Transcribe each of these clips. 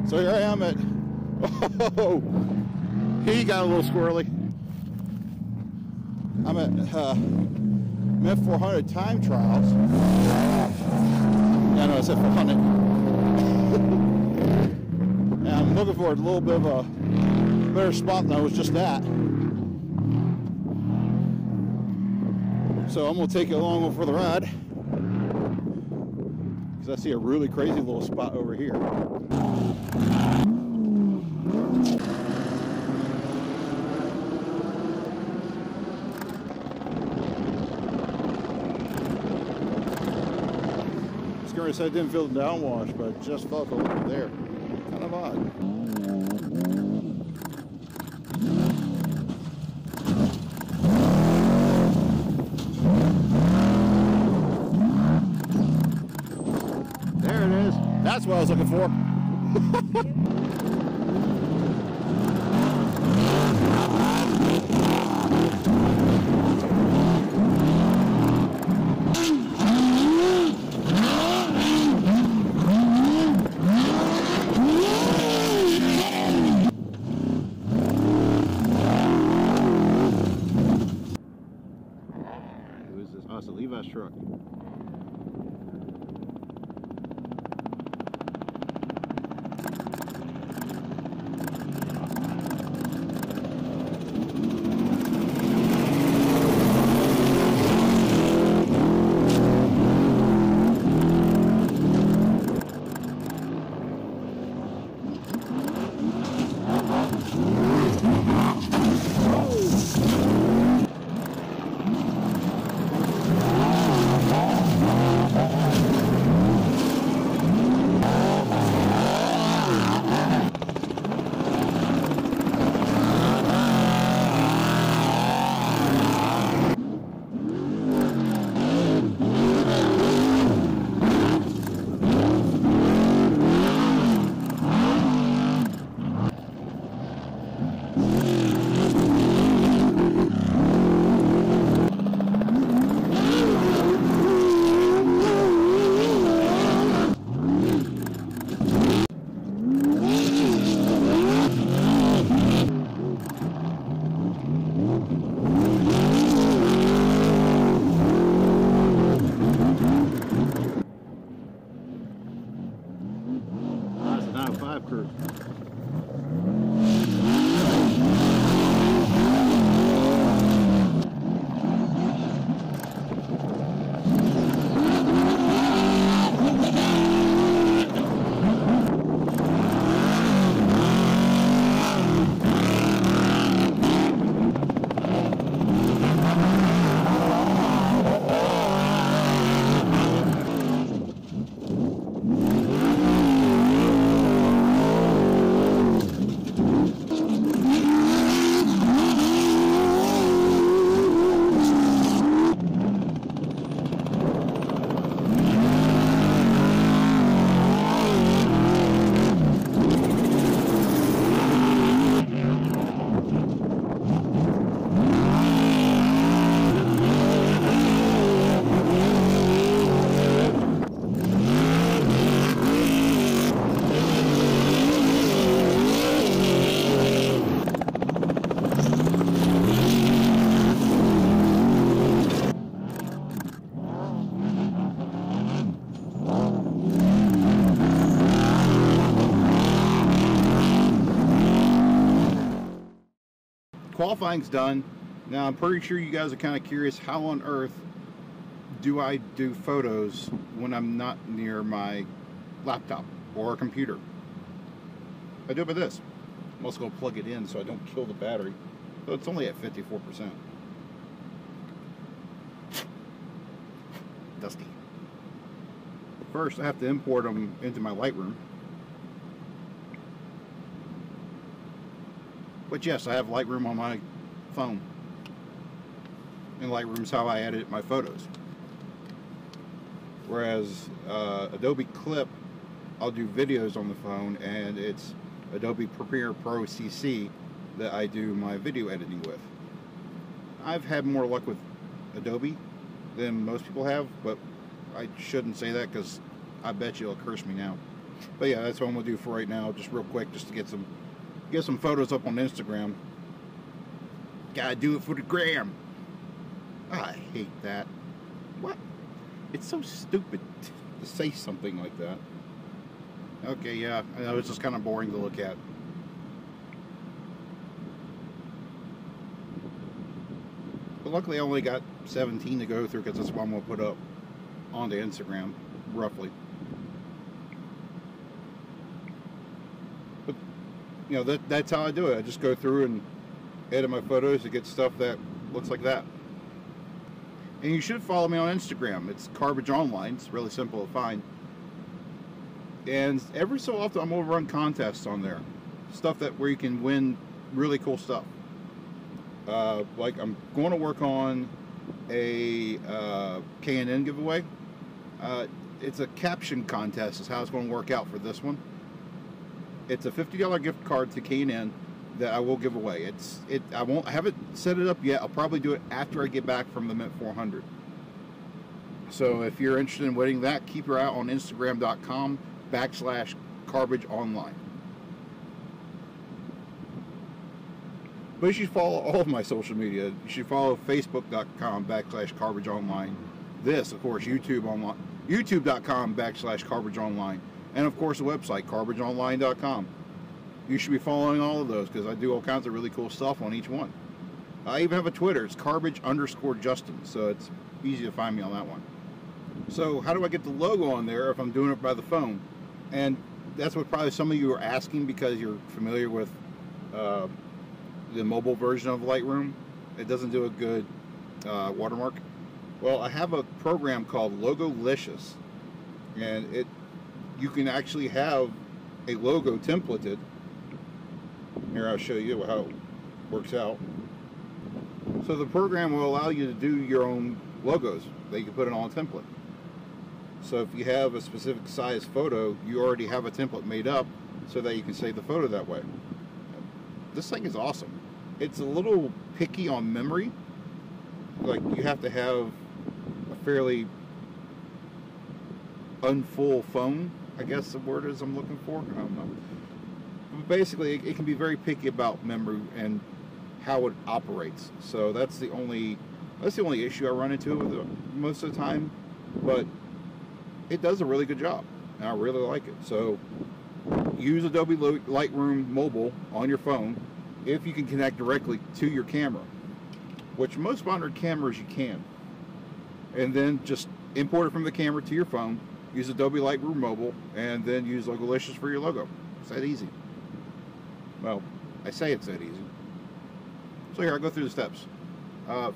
So here I am at, oh, he got a little squirrely. I'm at Mint 400 time trials. Yeah, no, I said 400. And I'm looking for a little bit of a better spot than I was just at. So I'm going to take you along for the ride. Because I see a really crazy little spot over here. I said I didn't feel the downwash, but it just felt over there. Kind of odd. There it is. That's what I was looking for. Oh, it's a Levi's truck. That's a 905 crew. Qualifying's done. Now I'm pretty sure you guys are kind of curious, how on earth do I do photos when I'm not near my laptop or computer? I do it with this. I'm also going to plug it in so I don't kill the battery. So it's only at 54%. Dusty. First I have to import them into my Lightroom. But yes, I have Lightroom on my phone. And Lightroom's how I edit my photos. Whereas Adobe Clip, I'll do videos on the phone, and it's Adobe Premiere Pro CC that I do my video editing with. I've had more luck with Adobe than most people have, but I shouldn't say that because I bet you'll curse me now. But yeah, that's what I'm gonna do for right now, just real quick, just to get some photos up on Instagram. Gotta do it for the gram. I hate that. What? It's so stupid to say something like that. Okay, yeah, I know it's just kind of boring to look at. But luckily I only got 17 to go through, because that's what I'm going to put up onto Instagram, roughly. But, you know, that's how I do it. I just go through and edit my photos to get stuff that looks like that. And you should follow me on Instagram. It's Carbage Online. It's really simple to find. And every so often I'm going to run contests on there. Stuff where you can win really cool stuff. Like I'm going to work on a K&N giveaway. It's a caption contest is how it's going to work out for this one. It's a $50 gift card to K&N that I will give away. I haven't set it up yet. I'll probably do it after I get back from the Mint 400. So if you're interested in winning that, keep your eye out on Instagram.com/CarbageOnline. But you should follow all of my social media. You should follow Facebook.com/CarbageOnline. This, of course, YouTube.com/CarbageOnline. And of course the website, CarbageOnline.com. You should be following all of those, because I do all kinds of really cool stuff on each one. I even have a Twitter. It's Carbage_Justin, so it's easy to find me on that one. So how do I get the logo on there if I'm doing it by the phone? And that's what probably some of you are asking, because you're familiar with the mobile version of Lightroom. It doesn't do a good watermark. Well, I have a program called Logolicious, and you can actually have a logo templated. Here, I'll show you how it works out. So the program will allow you to do your own logos. They can put it on a template. So if you have a specific size photo, you already have a template made up so that you can save the photo that way. This thing is awesome. It's a little picky on memory. Like, you have to have a fairly unfull phone, I guess the word is I'm looking for. I don't know. But basically, it can be very picky about memory and how it operates. So that's the only issue I run into with it most of the time. But it does a really good job, and I really like it. So use Adobe Lightroom Mobile on your phone if you can connect directly to your camera, which most modern cameras you can. And then just import it from the camera to your phone. Use Adobe Lightroom Mobile, and then use Logolicious for your logo. It's that easy. Well, I say it's that easy. So here, I'll go through the steps.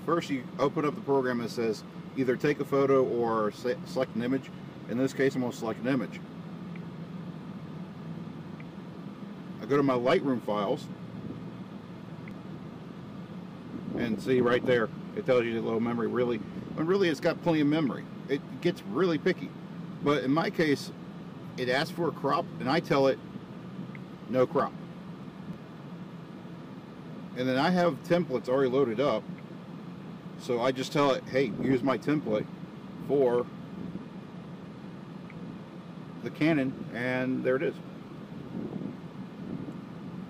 First, you open up the program that says either take a photo or select an image. In this case, I'm going to select an image. I go to my Lightroom files, and see right there, it tells you the low memory. Really, it's got plenty of memory. It gets really picky. But in my case, it asks for a crop, and I tell it no crop. And then I have templates already loaded up, so I just tell it, hey, use my template for the Canon, and there it is.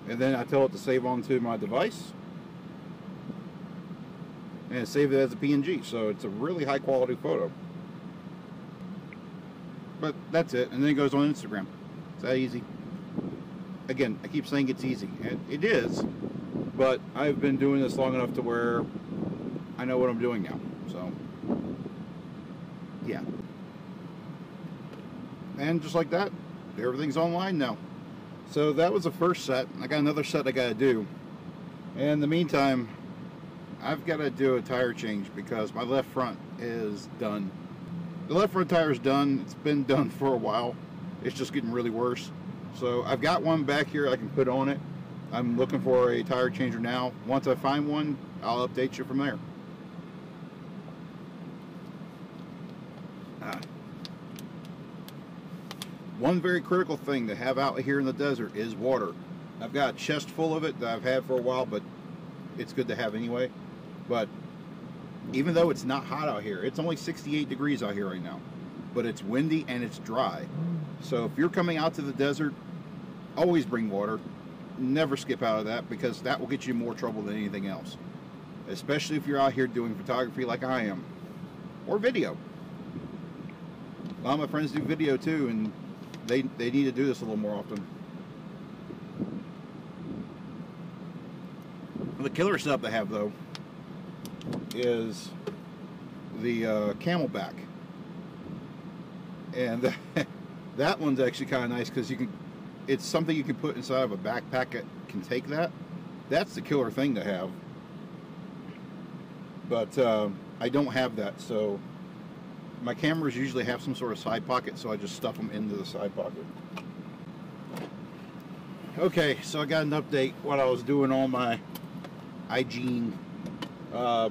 And then I tell it to save onto my device, and save it as a PNG, so it's a really high quality photo. But that's it, and then it goes on Instagram. It's that easy. Again, I keep saying it's easy, and it is, but I've been doing this long enough to where I know what I'm doing now. So, yeah. And just like that, everything's online now. So that was the first set. I got another set I got to do. And in the meantime, I've got to do a tire change because my left front is done. The left front tire is done. It's been done for a while. It's just getting really worse. So I've got one back here I can put on it. I'm looking for a tire changer now. Once I find one, I'll update you from there. One very critical thing to have out here in the desert is water. I've got a chest full of it that I've had for a while, but it's good to have anyway. But even though it's not hot out here, it's only 68 degrees out here right now. but it's windy and it's dry. So if you're coming out to the desert, always bring water. Never skip out of that, because that will get you more trouble than anything else. Especially if you're out here doing photography like I am, or video. A lot of my friends do video too, and they need to do this a little more often. The killer setup they have though is the Camelback, and that one's actually kind of nice because you can. It's something you can put inside of a backpack that can take that. That's the killer thing to have. But I don't have that, so my cameras usually have some sort of side pocket, so I just stuff them into the side pocket. Okay, so I got an update what I was doing on my iGene. I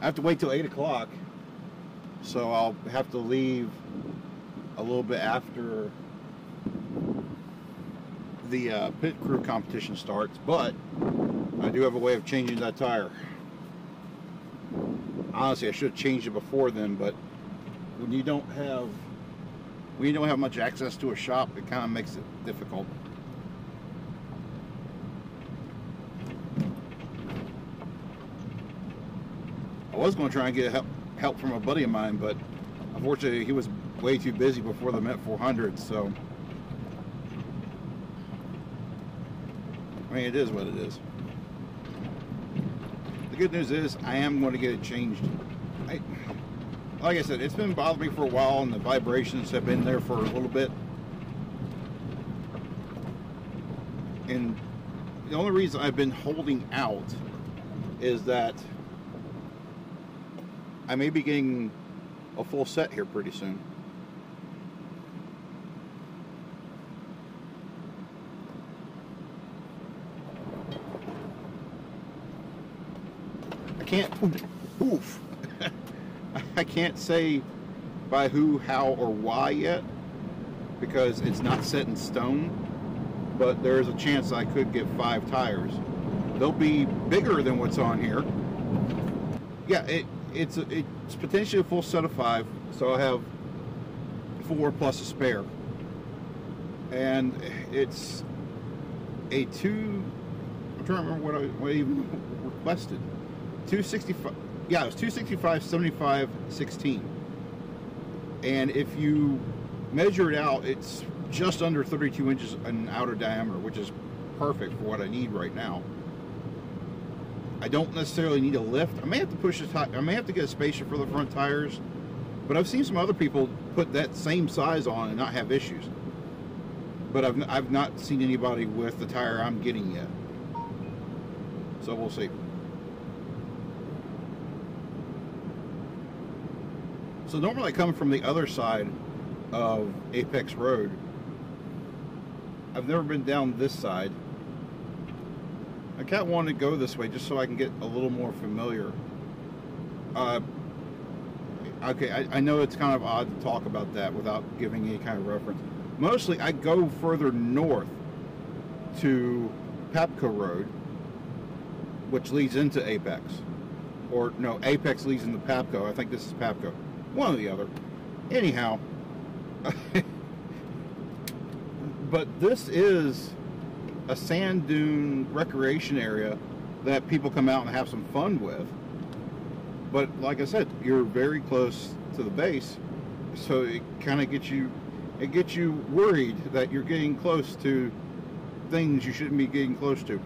have to wait till 8 o'clock, so I'll have to leave a little bit after the pit crew competition starts, but I do have a way of changing that tire. Honestly, I should have changed it before then, but when you don't have much access to a shop, it kind of makes it difficult. I was going to try and get help from a buddy of mine, but unfortunately he was way too busy before the Met 400, so I mean, it is what it is. The good news is I am going to get it changed. Like I said, it's been bothering me for a while, and the vibrations have been there for a little bit. And the only reason I've been holding out is that I may be getting a full set here pretty soon. I can't say by who, how, or why yet, because it's not set in stone, but there's a chance I could get 5 tires. They'll be bigger than what's on here. Yeah, it's potentially a full set of 5, so I'll have 4 plus a spare. And it's a I'm trying to remember what I even requested. 265, yeah, it was 265, 75, 16. And if you measure it out, it's just under 32 inches in outer diameter, which is perfect for what I need right now. I don't necessarily need a lift. I may have to push the tire. I may have to get a spacer for the front tires, but I've seen some other people put that same size on and not have issues. But I've not seen anybody with the tire I'm getting yet. So we'll see. So normally I come from the other side of Apex Road. I've never been down this side. I kind of wanted to go this way just so I can get a little more familiar. Okay, I know it's kind of odd to talk about that without giving any kind of reference. Mostly I go further north to Papco Road, which leads into Apex. Or no, Apex leads into Papco. I think this is Papco. One or the other. Anyhow, but this is a sand dune recreation area that people come out and have some fun with. But like I said, you're very close to the base, so it kind of gets you worried that you're getting close to things you shouldn't be getting close to.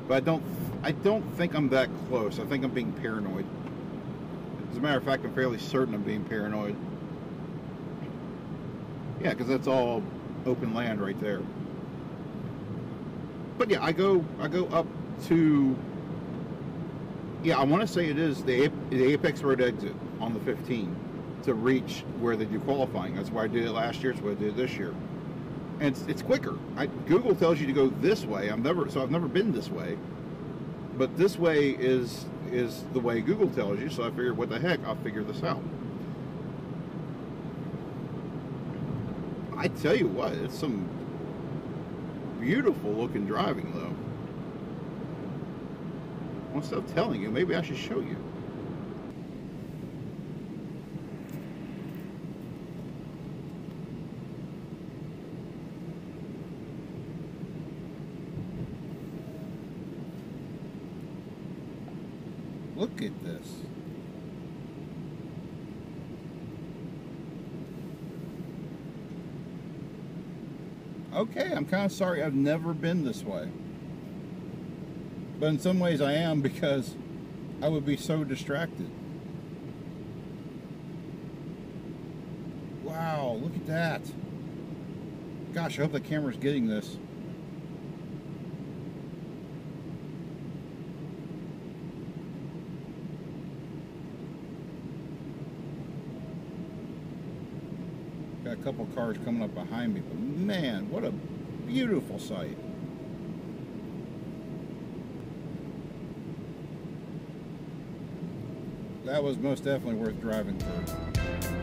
But I don't think I'm that close. I think I'm being paranoid. As a matter of fact, I'm fairly certain I'm being paranoid. Yeah, because that's all open land right there. But yeah, I go up to, yeah, I want to say it is the Apex Road exit on the 15 to reach where they do qualifying. That's why I did it last year. That's why I did it this year. And it's quicker. Google tells you to go this way. I've never been this way. But this way is the way Google tells you, so I figured, what the heck, I'll figure this out. I tell you what, it's some beautiful looking driving though. Well, instead of telling you, maybe I should show you. Look at this. Okay, I'm kind of sorry I've never been this way. But in some ways I am, because I would be so distracted. Wow, look at that. Gosh, I hope the camera's getting this. Got a couple cars coming up behind me, but man, what a beautiful sight. That was most definitely worth driving through.